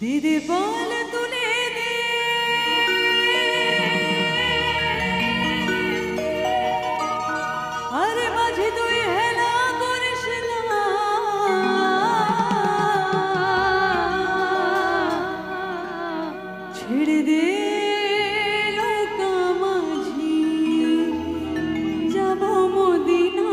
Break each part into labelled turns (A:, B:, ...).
A: দিদি বল তুলে দে আরে মাঝে তুই হেলা করিস না ছেড়ে দে নৌকা মাঝি যাব মদিনা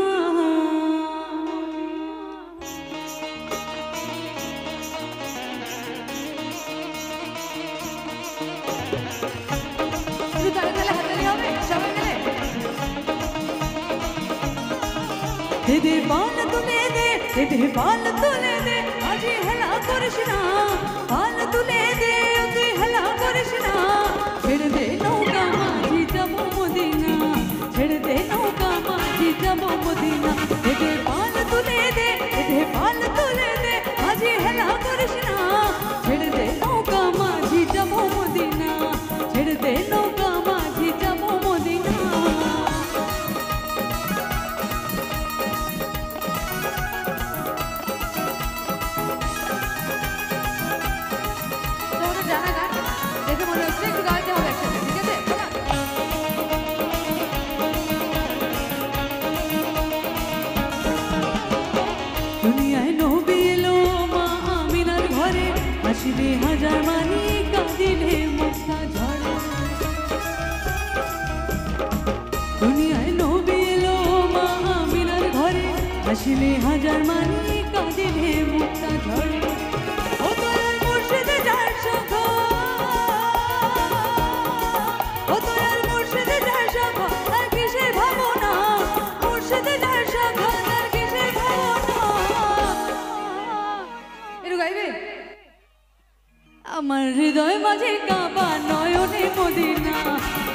A: दे बाल तुले दे बाल तुले दे आजी हला करिस ना बाल तुले दे तुई हला करिस ना छेड़ दे नौका माझी जाबो मदिना छेड़ दे नौका माझी जाबो मदिना दे बाल तुले दे बाल तुले दे आजी हला करिस ना छेड़ दे नौका माझी जाबो मदिना छेड़ दे नौका माझी जाबो मदिना दुनियाय नबी एलो मा आमिनार घरे हासिले हाजार मानी कांदिले मुक्ता झरे दुनियाय नबी एलो मा आमिनार घरे हासिले हाजार मानी कांदिले मुक्ता झरे ओ तोर मुर्शिद जार सखा ओ तोर मुर्शिद जार सखा तार किसे भावना मुर्शिद जार सखा तार किसे भावना এরু গাইবে আমার হৃদয় মাঝে কাবা নয়নে মদিনা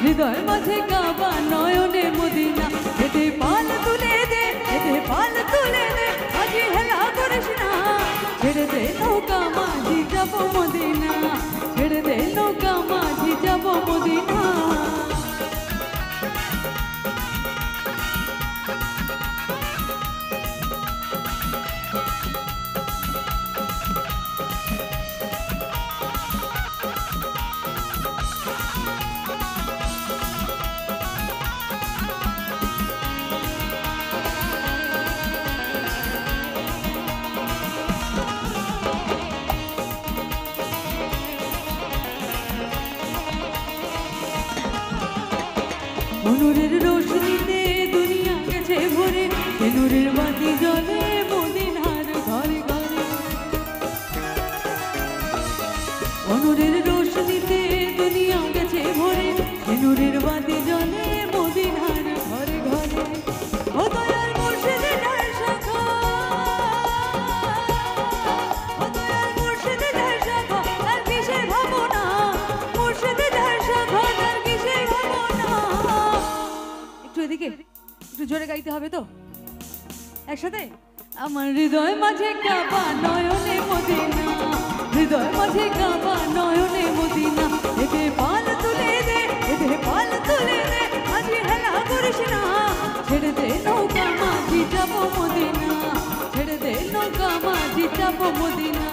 A: হৃদয় মাঝে কাবা নয়নে মদিনা এতে পাল তুলে দে আজি হেলা করিস না ছেড়ে দে নৌকা মাঝি যাব মদিনা ছেড়ে দে নৌকা মাঝি যাব মদিনা নূরের রোশনীতে দুনিয়া গেছে ভরে সে নূরের বাতি জ্বলে মদিনার ঘরে ঘরে নূরের রোশনীতে দুনিয়া গেছে ভরে সে নূরের বাতি জ্বলে মদিনার ঘরে ঘরে ও দয়াল মুর্শিদ যার শাখা ও দয়াল মুর্শিদ যার শাখা তার কিসের ভাবনা মুর্শিদ যার শাখা তার কিসের ভাবনা এদিকে একটু জোরে গাইতে হবে তো একসাথে আমার হৃদয় মাঝে কাবা নয়নে মদিনা হৃদয় মাঝে কাবা নয়নে মদিনা এতে পাল তুলে দে আজি হেলা করিস না ছেড়ে দে নৌকা মাঝি যাব মদিনা ছেড়ে দে নৌকা মাঝি যাব মদিনা